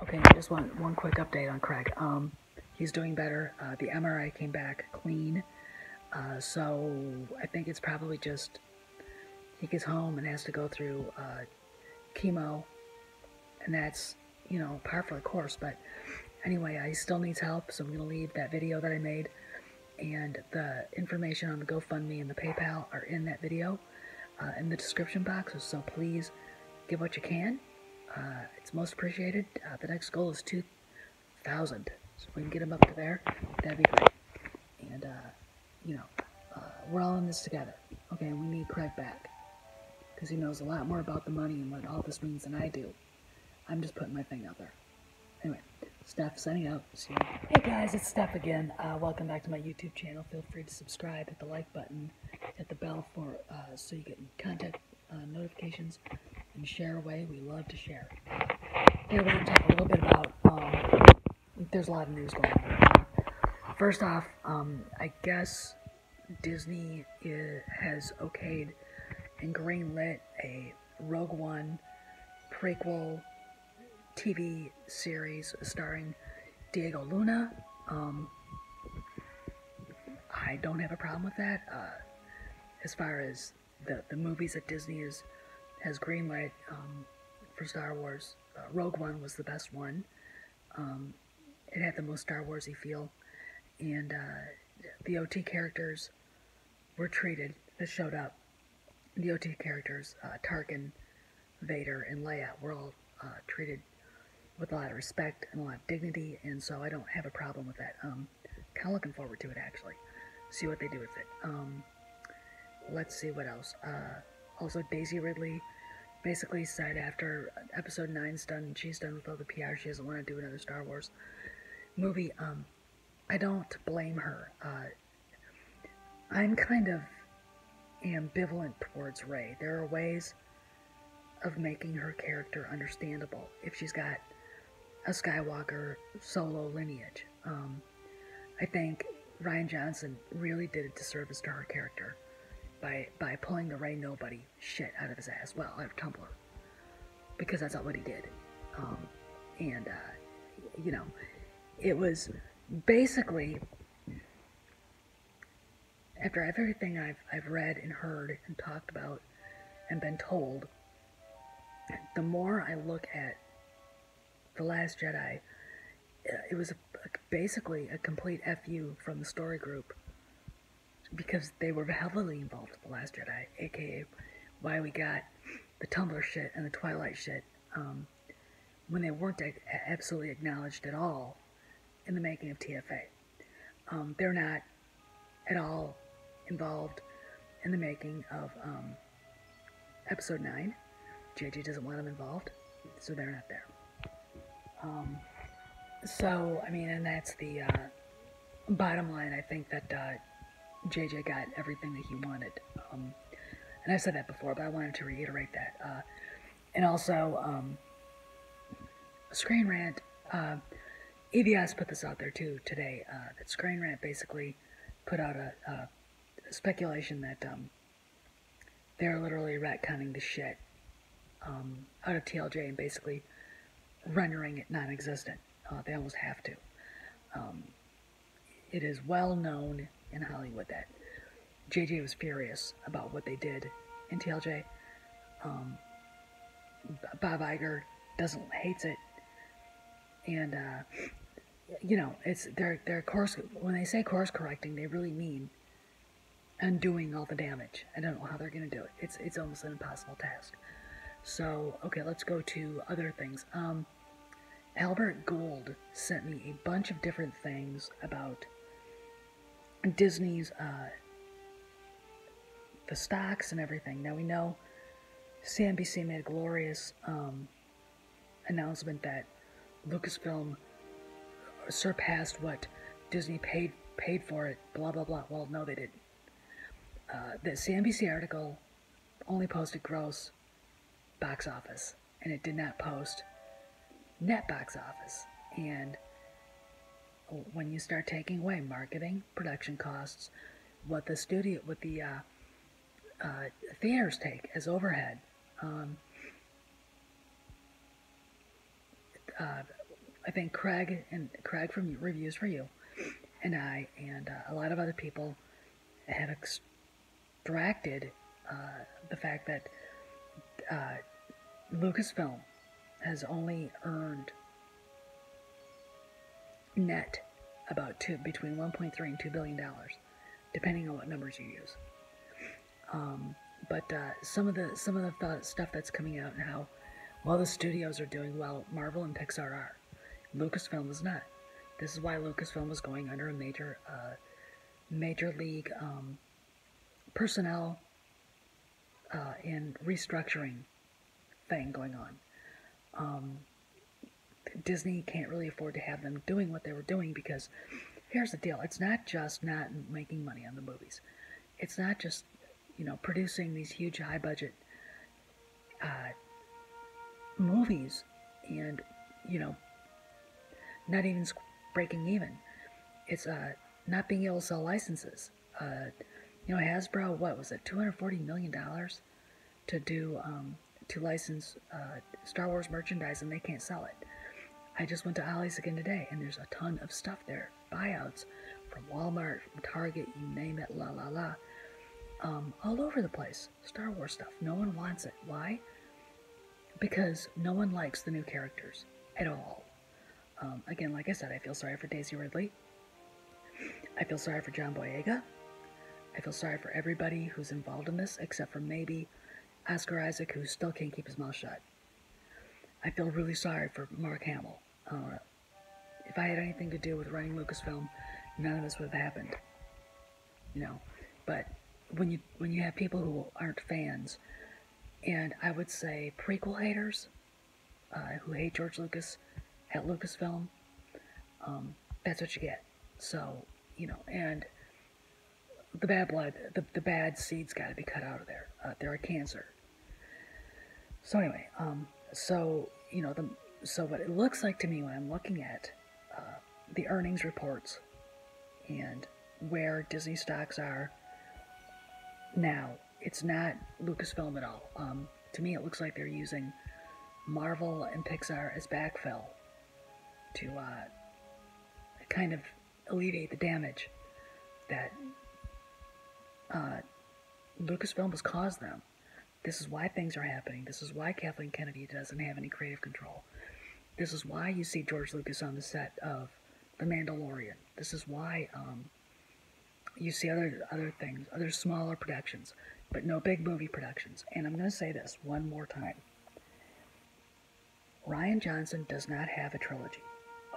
Okay, just one quick update on Craig. He's doing better. The MRI came back clean. So I think it's probably just he gets home and has to go through chemo, and that's, you know, par for the course. But anyway, he still needs help, so I'm going to leave that video that I made and the information on the GoFundMe and the PayPal are in that video in the description box, so please give what you can. It's most appreciated. The next goal is 2,000, so if we can get him up to there, that'd be great. And you know, we're all in this together. Okay, we need Craig back because he knows a lot more about the money and what all this means than I do. I'm just putting my thing out there. Anyway, Steph signing out. See you. Hey guys, it's Steph again. Welcome back to my YouTube channel. Feel free to subscribe, hit the like button, hit the bell for so you get content notifications, and share away. We love to share. Here we're going to talk a little bit about. There's a lot of news going on. First off, I guess Disney has okayed and greenlit a Rogue One prequel TV series starring Diego Luna. I don't have a problem with that. As far as the movies that Disney has greenlit for Star Wars, Rogue One was the best one. It had the most Star Warsy feel, and the OT characters were treated. That showed up. The OT characters, Tarkin, Vader, and Leia, were all treated with a lot of respect and a lot of dignity, and so I don't have a problem with that. Kind of looking forward to it, actually. See what they do with it. Let's see what else. Also, Daisy Ridley basically said after Episode 9's done, she's done with all the PR, she doesn't want to do another Star Wars movie. I don't blame her. I'm kind of ambivalent towards Rey. There are ways of making her character understandable if she's got a Skywalker solo lineage. I think Rian Johnson really did a disservice to her character by pulling the Rey nobody shit out of his ass. Well, out of Tumblr, because that's not what he did. You know, it was basically, after everything I've read and heard and talked about and been told, the more I look at The Last Jedi, it was basically a complete FU from the story group, because they were heavily involved with The Last Jedi, aka why we got the Tumblr shit and the Twilight shit when they weren't absolutely acknowledged at all in the making of TFA. They're not at all involved in the making of Episode 9. JJ doesn't want them involved, so they're not there. So, I mean, and that's the bottom line. I think that JJ got everything that he wanted. And I've said that before, but I wanted to reiterate that. And also, Screen Rant, EVS put this out there too today, that Screen Rant basically put out a speculation that they're literally retconning the shit out of TLJ and basically rendering it non-existent. They almost have to. It is well known in Hollywood that JJ was furious about what they did in TLJ. Bob Iger hates it, and you know, it's their course. When they say course correcting, they really mean undoing all the damage. I don't know how they're going to do it. It's almost an impossible task. So, okay, let's go to other things. Albert Gould sent me a bunch of different things about Disney's, the stocks and everything. Now we know CNBC made a glorious announcement that Lucasfilm surpassed what Disney paid for it, blah, blah, blah. Well, no, they didn't. The CNBC article only posted gross box office, and it did not post net box office. And when you start taking away marketing, production costs, what the theaters take as overhead, I think Craig from Reviews for You and I and a lot of other people have extracted the fact that Lucasfilm has only earned net about between 1.3 and $2 billion, depending on what numbers you use. But some of the stuff that's coming out and how well the studios are doing well, Marvel and Pixar are. Lucasfilm is not. This is why Lucasfilm is going under a major league personnel and restructuring thing going on. Disney can't really afford to have them doing what they were doing because here's the deal. It's not just not making money on the movies. It's not just, producing these huge high budget movies and, not even breaking even. It's not being able to sell licenses. Hasbro, what was it, $240 million to do to license Star Wars merchandise, and they can't sell it. I just went to Ollie's again today, and there's a ton of stuff there. Buyouts from Walmart, from Target, you name it, all over the place. Star Wars stuff. No one wants it. Why? Because no one likes the new characters at all. Again, like I said, I feel sorry for Daisy Ridley. I feel sorry for John Boyega. I feel sorry for everybody who's involved in this, except for maybe Oscar Isaac, who still can't keep his mouth shut. I feel really sorry for Mark Hamill. If I had anything to do with running Lucasfilm, none of this would have happened. But when you have people who aren't fans, and I would say prequel haters, who hate George Lucas at Lucasfilm, that's what you get. So, and the bad blood, the bad seeds got to be cut out of there. They're a cancer. So anyway, so what it looks like to me when I'm looking at the earnings reports and where Disney stocks are now, it's not Lucasfilm at all. To me, it looks like they're using Marvel and Pixar as backfill to kind of alleviate the damage that Lucasfilm has caused them. This is why things are happening. This is why Kathleen Kennedy doesn't have any creative control. This is why you see George Lucas on the set of The Mandalorian. This is why you see other things, other smaller productions, but no big movie productions. And I'm going to say this one more time. Rian Johnson does not have a trilogy.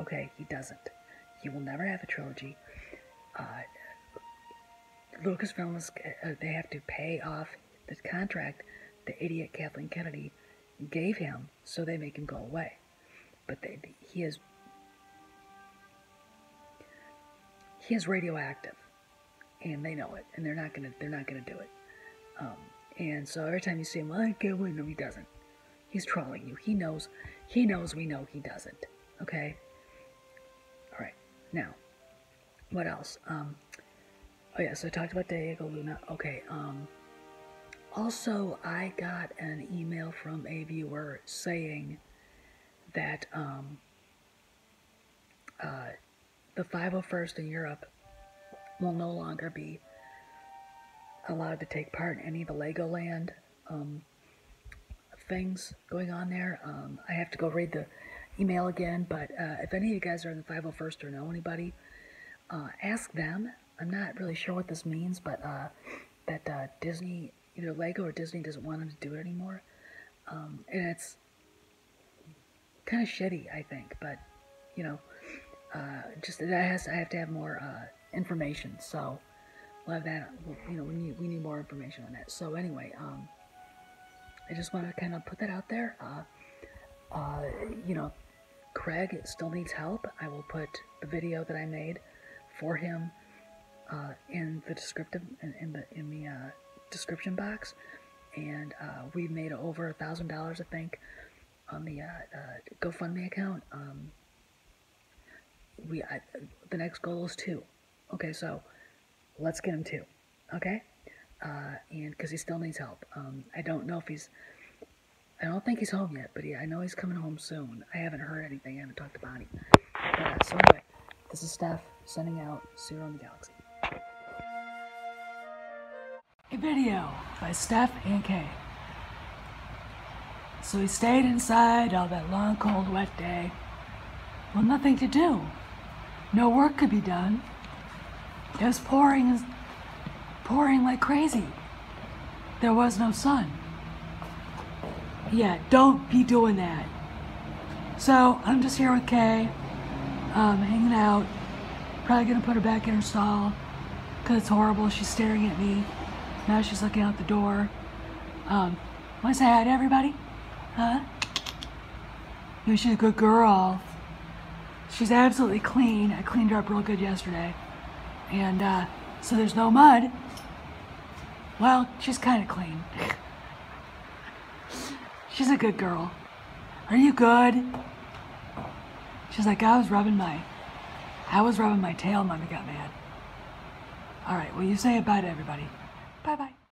Okay, he doesn't. He will never have a trilogy. Lucasfilm, they have to pay off the contract the idiot Kathleen Kennedy gave him, so they make him go away. But he is radioactive, and they know it, and they're not gonna do it. And so every time you see him, well, I can't win. No, he doesn't. He's trolling you. He knows. We know he doesn't. Okay. All right. Now, what else? Oh yeah. So I talked about Diego Luna. Okay. Also, I got an email from a viewer saying that the 501st in Europe will no longer be allowed to take part in any of the Legoland things going on there. I have to go read the email again, but if any of you guys are in the 501st or know anybody, ask them. I'm not really sure what this means, but that Disney, either Lego or Disney, doesn't want them to do it anymore. And it's kind of shitty, I think, but just I have to have more information. So we'll have that. We need more information on that. So anyway, I just want to kind of put that out there. Craig still needs help. I will put the video that I made for him in the description box, and we made over $1,000, I think, on the GoFundMe account. The next goal is 2. Okay, so let's get him 2. Okay, and because he still needs help. I don't know if I don't think he's home yet, but I know he's coming home soon. I haven't heard anything. I haven't talked to Bonnie. But, so anyway, this is Steph sending out Zero in the Galaxy. A video by Steph and Kay. So he stayed inside all that long, cold, wet day. Well, nothing to do. No work could be done. It was pouring like crazy. There was no sun. Yeah, don't be doing that. So I'm just here with Kay, hanging out. Probably gonna put her back in her stall because it's horrible. She's staring at me. Now she's looking out the door. Want to say hi to everybody? Huh? You know, she's a good girl. She's absolutely clean. I cleaned her up real good yesterday. And so there's no mud. Well, she's kind of clean. She's a good girl. Are you good? She's like, I was rubbing my tail, Mommy got mad. All right, well, you say bye to everybody. Bye-bye.